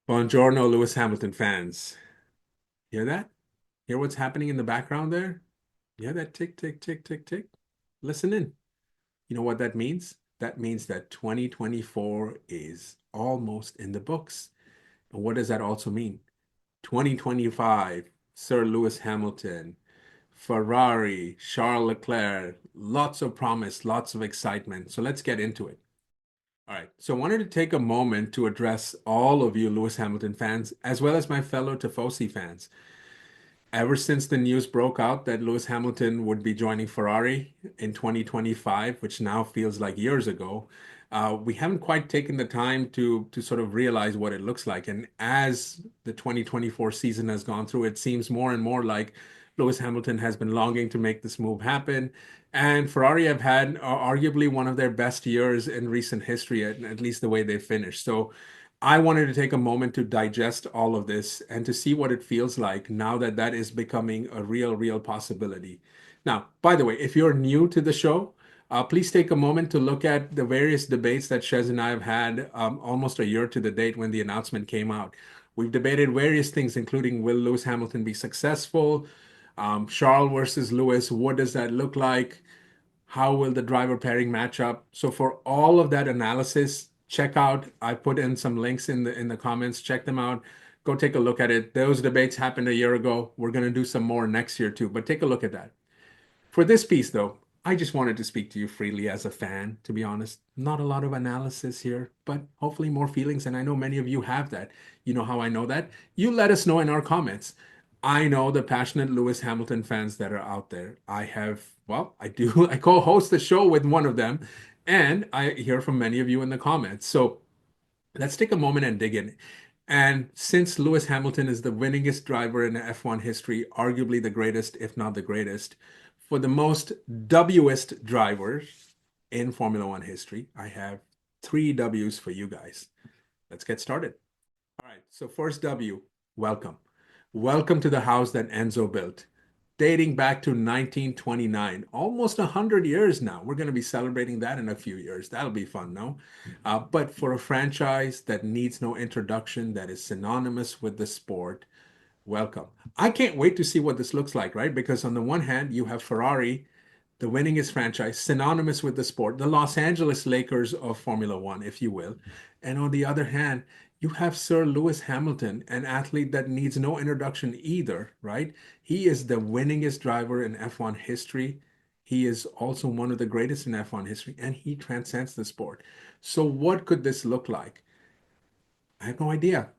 Buongiorno, Lewis Hamilton fans. Hear that? Hear what's happening in the background there? Hear that tick, tick, tick, tick, tick? Listen in. You know what that means? That means that 2024 is almost in the books. And what does that also mean? 2025, Sir Lewis Hamilton, Ferrari, Charles Leclerc, lots of promise, lots of excitement. So let's get into it. All right. So I wanted to take a moment to address all of you Lewis Hamilton fans, as well as my fellow Tifosi fans. Ever since the news broke out that Lewis Hamilton would be joining Ferrari in 2025, which now feels like years ago, we haven't quite taken the time to sort of realize what it looks like. And as the 2024 season has gone through, it seems more and more like Lewis Hamilton has been longing to make this move happen. And Ferrari have had arguably one of their best years in recent history, at least the way they finished. So I wanted to take a moment to digest all of this and to see what it feels like now that that is becoming a real possibility. Now, by the way, if you're new to the show, please take a moment to look at the various debates that Shez and I have had almost a year to the date when the announcement came out. We've debated various things, including will Lewis Hamilton be successful? Charles versus Lewis, what does that look like? How will the driver pairing match up? So for all of that analysis, check out, I put in some links in the comments, check them out. Go take a look at it. Those debates happened a year ago. We're going to do some more next year too, but take a look at that. For this piece though, I just wanted to speak to you freely as a fan, to be honest. Not a lot of analysis here, but hopefully more feelings. And I know many of you have that. You know how I know that? You let us know in our comments. I know the passionate Lewis Hamilton fans that are out there. I do, I co-host the show with one of them, and I hear from many of you in the comments. So let's take a moment and dig in. And since Lewis Hamilton is the winningest driver in F1 history, arguably the greatest, if not the greatest, for the most West drivers in Formula One history, I have three W's for you guys. Let's get started. All right, so first W, welcome. Welcome to the house that Enzo built, dating back to 1929, almost 100 years now. We're going to be celebrating that in a few years. That'll be fun, no? But for a franchise that needs no introduction, that is synonymous with the sport, welcome. I can't wait to see what this looks like, right? Because on the one hand, you have Ferrari, the winningest franchise, synonymous with the sport, the Los Angeles Lakers of Formula One, if you will. And on the other hand, you have Sir Lewis Hamilton, an athlete that needs no introduction either, right? He is the winningest driver in F1 history. He is also one of the greatest in F1 history, and he transcends the sport. So, what could this look like? I have no idea.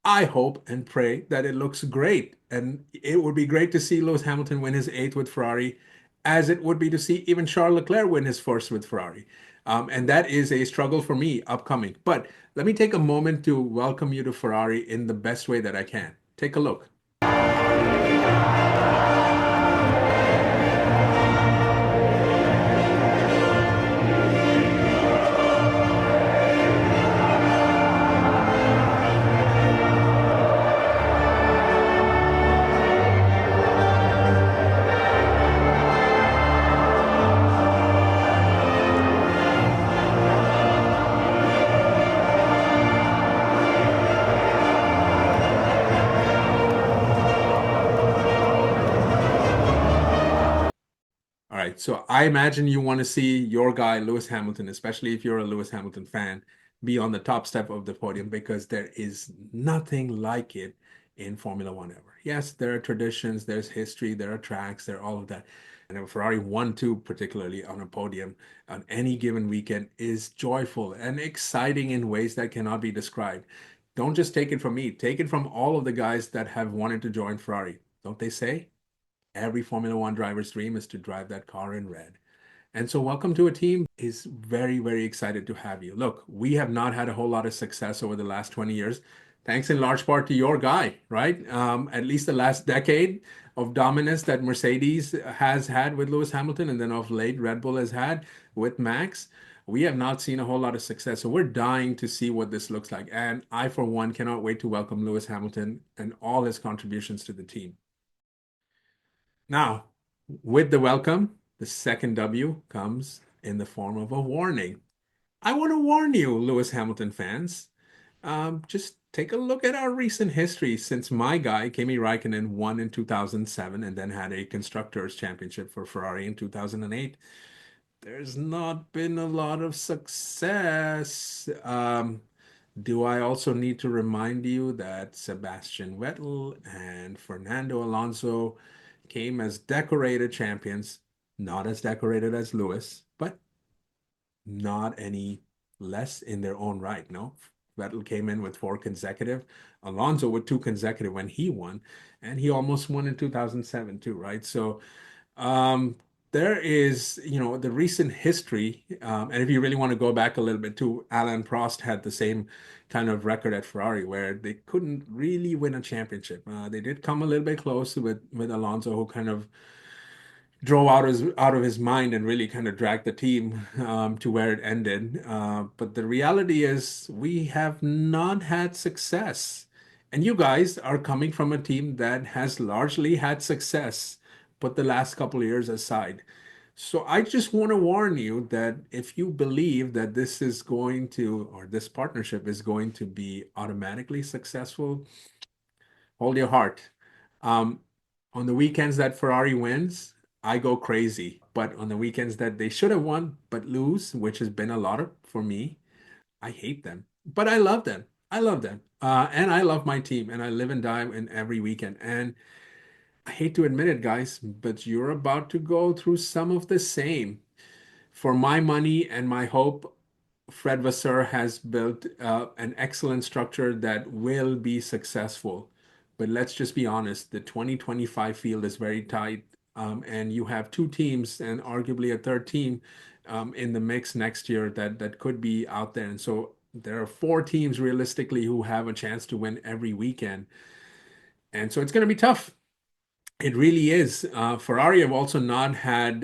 I hope and pray that it looks great. And it would be great to see Lewis Hamilton win his eighth with Ferrari, as it would be to see even Charles Leclerc win his first with Ferrari. And that is a struggle for me upcoming. But let me take a moment to welcome you to Ferrari in the best way that I can. Take a look. All right, so I imagine you want to see your guy, Lewis Hamilton, especially if you're a Lewis Hamilton fan, be on the top step of the podium because there is nothing like it in Formula One ever. Yes, there are traditions, there's history, there are tracks, there are all of that. And a Ferrari 1-2, particularly on a podium on any given weekend, is joyful and exciting in ways that cannot be described. Don't just take it from me, take it from all of the guys that have wanted to join Ferrari. Don't they say? Every Formula One driver's dream is to drive that car in red. And so welcome to a team is very excited to have you. Look, we have not had a whole lot of success over the last 20 years, thanks in large part to your guy, right? At least the last decade of dominance that Mercedes has had with Lewis Hamilton and then of late Red Bull has had with Max. We have not seen a whole lot of success. So we're dying to see what this looks like. And I, for one, cannot wait to welcome Lewis Hamilton and all his contributions to the team. Now, with the welcome, the second W comes in the form of a warning. I want to warn you, Lewis Hamilton fans. Just take a look at our recent history since my guy, Kimi Raikkonen, won in 2007 and then had a Constructors' Championship for Ferrari in 2008. There's not been a lot of success. Do I also need to remind you that Sebastian Vettel and Fernando Alonso came as decorated champions, not as decorated as Lewis, but not any less in their own right, no? Vettel came in with four consecutive, Alonso with two consecutive when he won, and he almost won in 2007 too, right? So um, there is, the recent history, and if you really want to go back a little bit too, Alain Prost had the same kind of record at Ferrari where they couldn't really win a championship. They did come a little bit close with Alonso, who kind of drove out of his mind and really kind of dragged the team to where it ended. But the reality is, we have not had success, and you guys are coming from a team that has largely had success, put the last couple of years aside. So I just want to warn you that if you believe that this is going to, or this partnership is going to be automatically successful, hold your heart. Um, on the weekends that Ferrari wins, I go crazy. But on the weekends that they should have won but lose, which has been a lot of, for me, I hate them. But I love them. I love them. And I love my team, and I live and die in every weekend. And I hate to admit it, guys, but you're about to go through some of the same. For my money and my hope, Fred Vasseur has built an excellent structure that will be successful. But let's just be honest, the 2025 field is very tight, and you have two teams and arguably a third team in the mix next year that could be out there. And so there are four teams realistically who have a chance to win every weekend. And so it's going to be tough. It really is. Ferrari have also not had,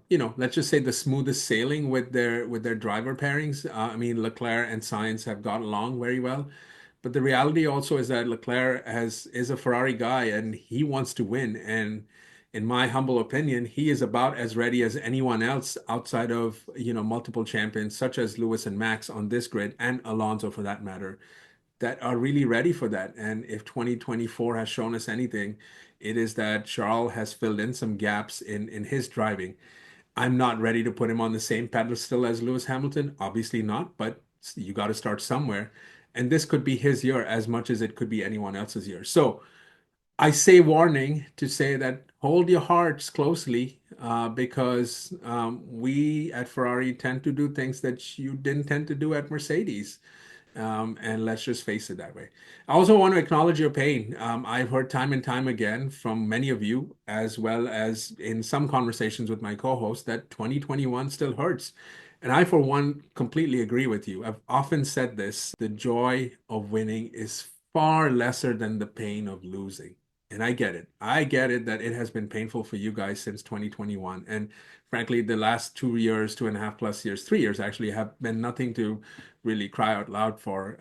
let's just say the smoothest sailing with their driver pairings. I mean, Leclerc and Sainz have got along very well, but the reality also is that Leclerc has is a Ferrari guy and he wants to win. And in my humble opinion, he is about as ready as anyone else outside of, multiple champions such as Lewis and Max on this grid and Alonso for that matter that are really ready for that. And if 2024 has shown us anything, it is that Charles has filled in some gaps in his driving. I'm not ready to put him on the same pedestal as Lewis Hamilton, obviously not, but you got to start somewhere. And this could be his year as much as it could be anyone else's year. So I say warning to say that hold your hearts closely because we at Ferrari tend to do things that you didn't tend to do at Mercedes. And let's just face it that way. I also want to acknowledge your pain. I've heard time and time again from many of you, as well as in some conversations with my co-host, that 2021 still hurts. And I, for one, completely agree with you. I've often said this, the joy of winning is far lesser than the pain of losing. And I get it. I get it that it has been painful for you guys since 2021. And frankly, the last 2 years, 2.5 plus years, 3 years actually have been nothing to really cry out loud for.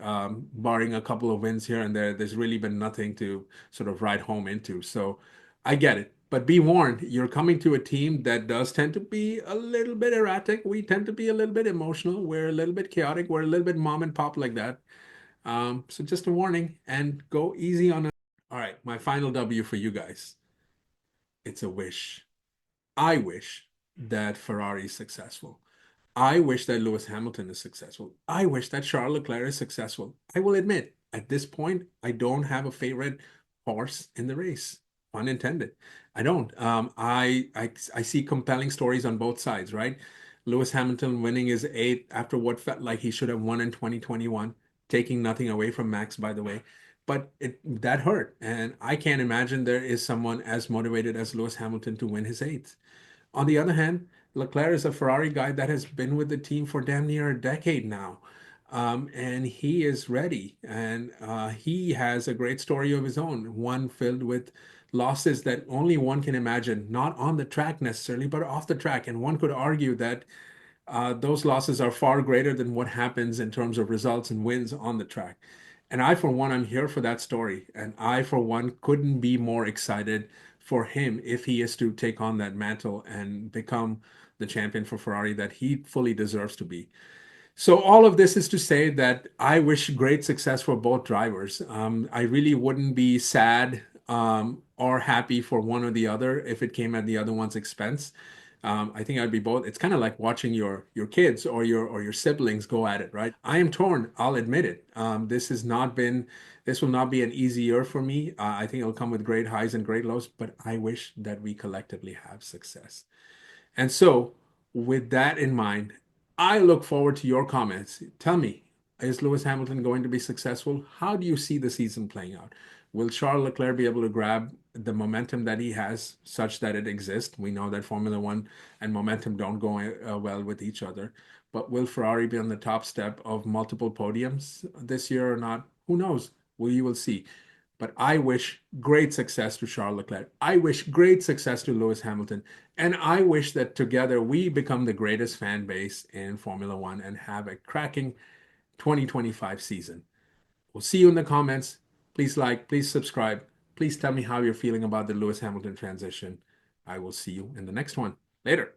Barring a couple of wins here and there, there's really been nothing to sort of ride home into. So I get it. But be warned, you're coming to a team that does tend to be a little bit erratic. We tend to be a little bit emotional. We're a little bit chaotic. We're a little bit mom and pop like that. So just a warning and go easy on us. All right, my final W for you guys. It's a wish. I wish that Ferrari is successful. I wish that Lewis Hamilton is successful. I wish that Charles Leclerc is successful. I will admit, at this point, I don't have a favorite horse in the race. Pun intended. I don't. I see compelling stories on both sides, right? Lewis Hamilton winning his eighth after what felt like he should have won in 2021, taking nothing away from Max, by the way. But that hurt. And I can't imagine there is someone as motivated as Lewis Hamilton to win his eighth. On the other hand, Leclerc is a Ferrari guy that has been with the team for damn near a decade now. And he is ready. And he has a great story of his own, one filled with losses that only one can imagine, not on the track necessarily, but off the track. And one could argue that those losses are far greater than what happens in terms of results and wins on the track. And I, for one, I'm here for that story. And I, for one, couldn't be more excited for him if he is to take on that mantle and become the champion for Ferrari that he fully deserves to be. So all of this is to say that I wish great success for both drivers. I really wouldn't be sad or happy for one or the other if it came at the other one's expense. I think I'd be both. It's kind of like watching your kids or your siblings go at it, right? I am torn. I'll admit it. This will not be an easy year for me. I think it'll come with great highs and great lows, but I wish that we collectively have success. And so, with that in mind, I look forward to your comments. Tell me, is Lewis Hamilton going to be successful? How do you see the season playing out? Will Charles Leclerc be able to grab the momentum that he has such that it exists? We know that Formula One and momentum don't go well with each other. But will Ferrari be on the top step of multiple podiums this year or not? Who knows? We will see. But I wish great success to Charles Leclerc. I wish great success to Lewis Hamilton. And I wish that together we become the greatest fan base in Formula One and have a cracking 2025 season. We'll see you in the comments. Please like, please subscribe. Please tell me how you're feeling about the Lewis Hamilton transition. I will see you in the next one. Later.